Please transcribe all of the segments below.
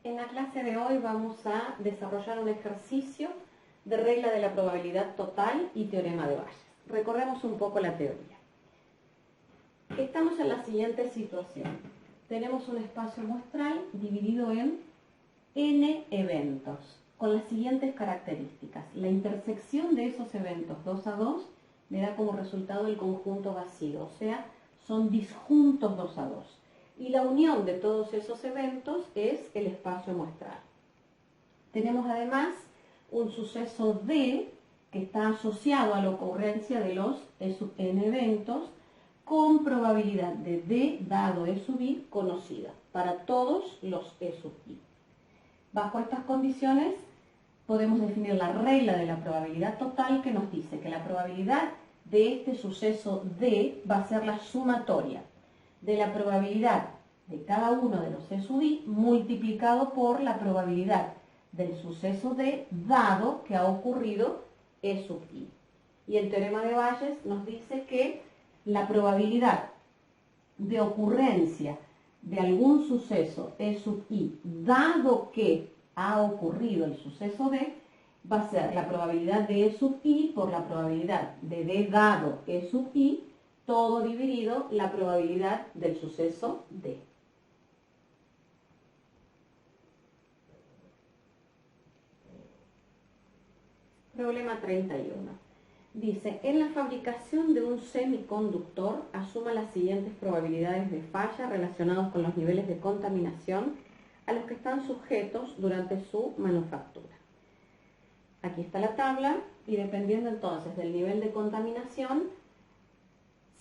En la clase de hoy vamos a desarrollar un ejercicio de regla de la probabilidad total y teorema de Bayes. Recordemos un poco la teoría. Estamos en la siguiente situación. Tenemos un espacio muestral dividido en n eventos, con las siguientes características. La intersección de esos eventos 2 a 2 me da como resultado el conjunto vacío, o sea, son disjuntos 2 a 2. Y la unión de todos esos eventos es el espacio muestral. Tenemos además un suceso D que está asociado a la ocurrencia de los E sub n eventos con probabilidad de D dado E sub i conocida para todos los E sub i. Bajo estas condiciones podemos definir la regla de la probabilidad total que nos dice que la probabilidad de este suceso D va a ser la sumatoria de la probabilidad de cada uno de los E sub i multiplicado por la probabilidad del suceso D dado que ha ocurrido E sub i. Y el teorema de Bayes nos dice que la probabilidad de ocurrencia de algún suceso E sub i dado que ha ocurrido el suceso D va a ser la probabilidad de E sub i por la probabilidad de D dado E sub i, todo dividido la probabilidad del suceso D. Problema 31. Dice, en la fabricación de un semiconductor, asuma las siguientes probabilidades de falla relacionadas con los niveles de contaminación a los que están sujetos durante su manufactura. Aquí está la tabla y dependiendo entonces del nivel de contaminación,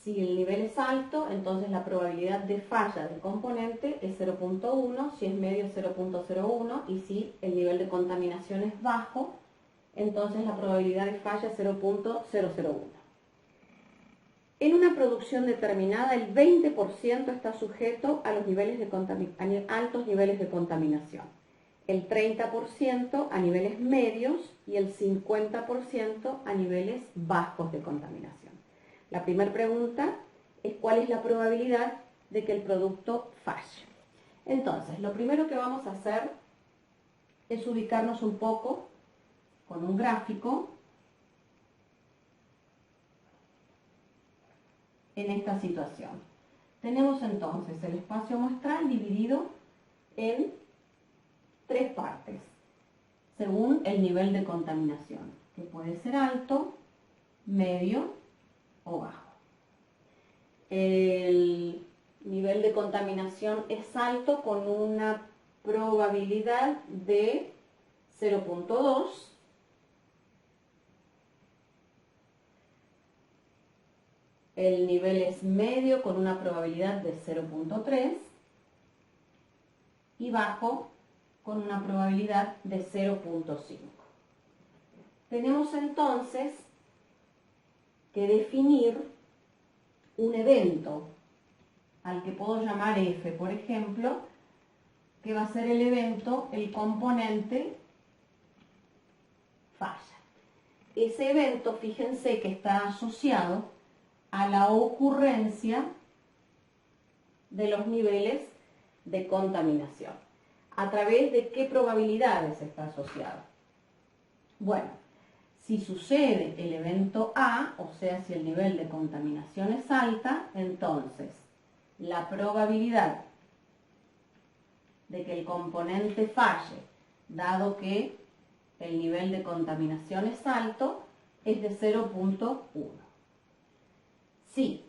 si el nivel es alto, entonces la probabilidad de falla del componente es 0.1, si es medio es 0.01 y si el nivel de contaminación es bajo, entonces la probabilidad de falla es 0.001. En una producción determinada, el 20% está sujeto a los niveles de altos niveles de contaminación, el 30% a niveles medios y el 50% a niveles bajos de contaminación. La primera pregunta es cuál es la probabilidad de que el producto falle. Entonces, lo primero que vamos a hacer es ubicarnos un poco con un gráfico en esta situación. Tenemos entonces el espacio muestral dividido en tres partes, según el nivel de contaminación, que puede ser alto, medio o bajo. El nivel de contaminación es alto con una probabilidad de 0.2. El nivel es medio con una probabilidad de 0.3 y bajo con una probabilidad de 0.5. Tenemos entonces que definir un evento al que puedo llamar F, por ejemplo, que va a ser el evento, el componente falla. Ese evento, fíjense que está asociado a la ocurrencia de los niveles de contaminación. ¿A través de qué probabilidades está asociado? Bueno, si sucede el evento A, o sea, si el nivel de contaminación es alta, entonces la probabilidad de que el componente falle, dado que el nivel de contaminación es alto, es de 0.1. Si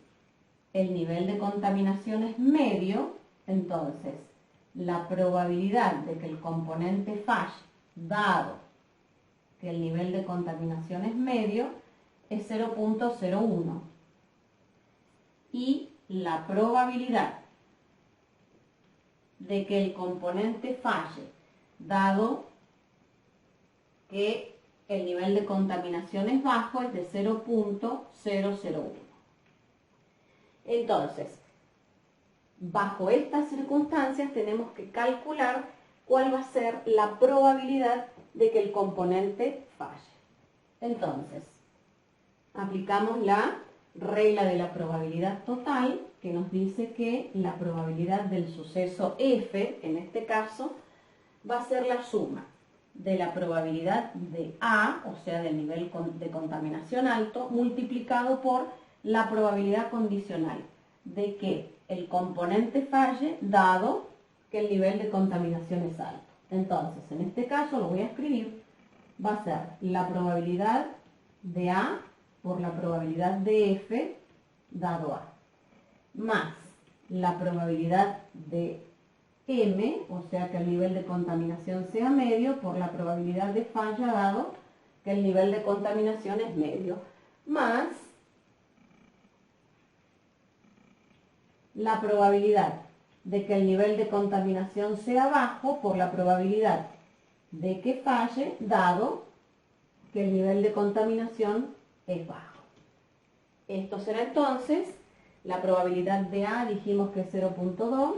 el nivel de contaminación es medio, entonces la probabilidad de que el componente falle, dado que el nivel de contaminación es medio, es 0.01. Y la probabilidad de que el componente falle, dado que el nivel de contaminación es bajo, es de 0.001. Entonces, bajo estas circunstancias tenemos que calcular cuál va a ser la probabilidad de que el componente falle. Entonces, aplicamos la regla de la probabilidad total, que nos dice que la probabilidad del suceso F, en este caso, va a ser la suma de la probabilidad de A, o sea, del nivel de contaminación alto, multiplicado por la probabilidad condicional de que el componente falle dado que el nivel de contaminación es alto. Entonces, en este caso lo voy a escribir, va a ser la probabilidad de A por la probabilidad de F dado A, más la probabilidad de M, o sea que el nivel de contaminación sea medio, por la probabilidad de falla dado que el nivel de contaminación es medio, más la probabilidad de que el nivel de contaminación sea bajo por la probabilidad de que falle dado que el nivel de contaminación es bajo. Esto será entonces la probabilidad de A, dijimos que es 0.2,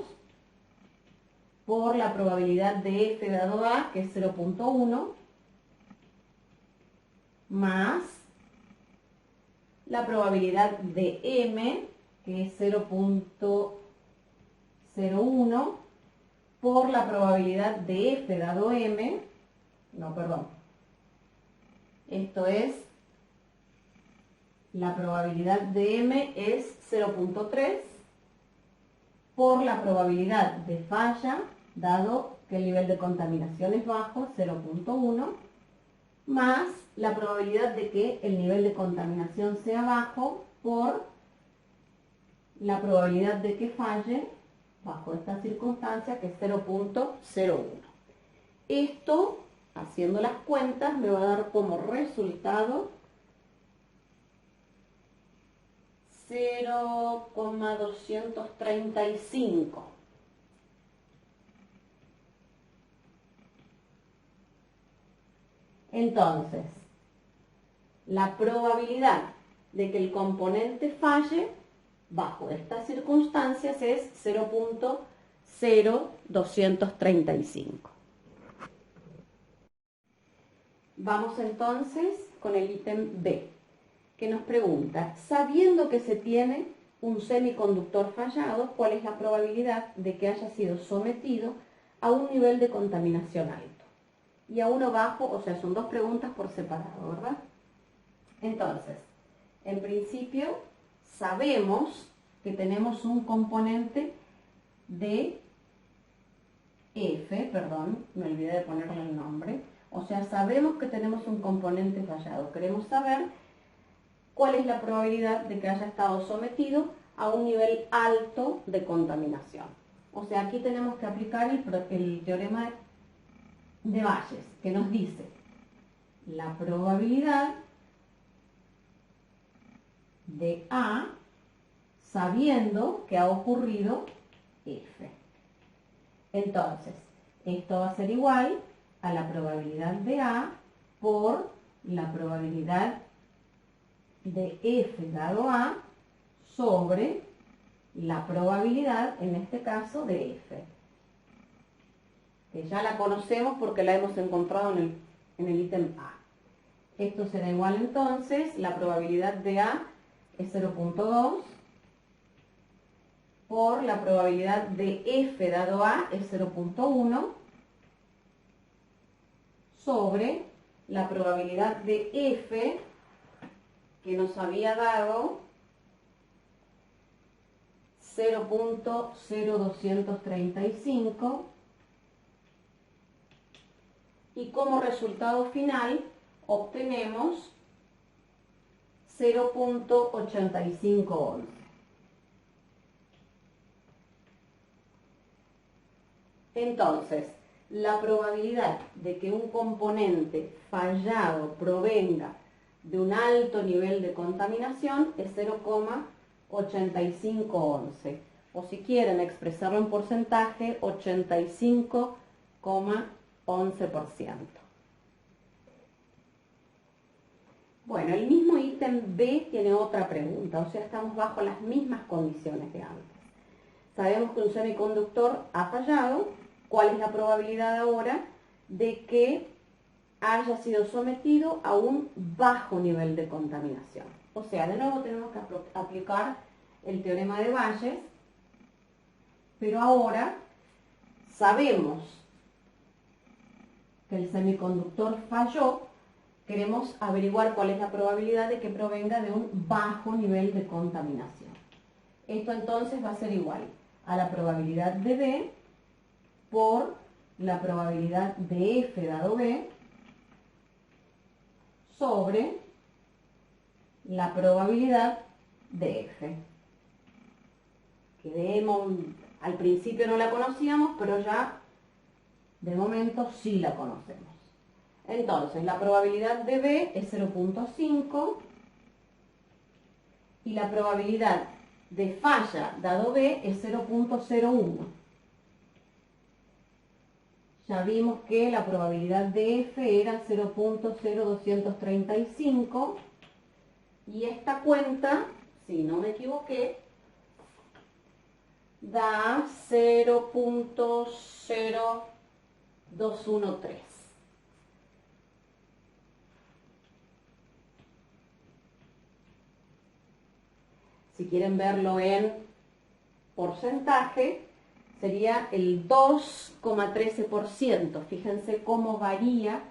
por la probabilidad de F dado A, que es 0.1, más la probabilidad de M, que es 0.01, por la probabilidad de F dado M, no, perdón, esto es, la probabilidad de M es 0.3, por la probabilidad de falla, dado que el nivel de contaminación es bajo, 0.1, más la probabilidad de que el nivel de contaminación sea bajo por la probabilidad de que falle bajo esta circunstancia, que es 0.01. Esto, haciendo las cuentas, me va a dar como resultado 0,235. Entonces, la probabilidad de que el componente falle bajo estas circunstancias es 0.0235. Vamos entonces con el ítem B, que nos pregunta, sabiendo que se tiene un semiconductor fallado, ¿cuál es la probabilidad de que haya sido sometido a un nivel de contaminación alto? Y a uno bajo, o sea, son dos preguntas por separado, ¿verdad? Entonces, en principio, sabemos que tenemos un componente de F, perdón, me olvidé de ponerle el nombre, o sea, sabemos que tenemos un componente fallado. Queremos saber cuál es la probabilidad de que haya estado sometido a un nivel alto de contaminación. O sea, aquí tenemos que aplicar el teorema de Bayes, que nos dice la probabilidad de A sabiendo que ha ocurrido F. Entonces, esto va a ser igual a la probabilidad de A por la probabilidad de F dado A sobre la probabilidad, en este caso, de F, que ya la conocemos porque la hemos encontrado en el ítem A. Esto será igual entonces, la probabilidad de A es 0.2, por la probabilidad de F dado A es 0.1, sobre la probabilidad de F que nos había dado 0.0235, y como resultado final obtenemos 0.8511. Entonces, la probabilidad de que un componente fallado provenga de un alto nivel de contaminación es 0,8511. O si quieren expresarlo en porcentaje, 85,11%. Bueno, el mismo ítem B tiene otra pregunta, o sea, estamos bajo las mismas condiciones de antes. Sabemos que un semiconductor ha fallado. ¿Cuál es la probabilidad ahora de que haya sido sometido a un bajo nivel de contaminación? O sea, de nuevo tenemos que aplicar el teorema de Bayes, pero ahora sabemos que el semiconductor falló, queremos averiguar cuál es la probabilidad de que provenga de un bajo nivel de contaminación. Esto entonces va a ser igual a la probabilidad de B por la probabilidad de F dado B sobre la probabilidad de F. Al principio no la conocíamos, pero ya de momento sí la conocemos. Entonces, la probabilidad de B es 0.5 y la probabilidad de falla dado B es 0.01. Ya vimos que la probabilidad de F era 0.0235 y esta cuenta, si no me equivoqué, da 0.0213. Si quieren verlo en porcentaje, sería el 2,13%. Fíjense cómo varía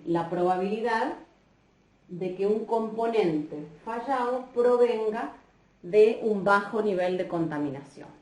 la probabilidad de que un componente fallado provenga de un bajo nivel de contaminación.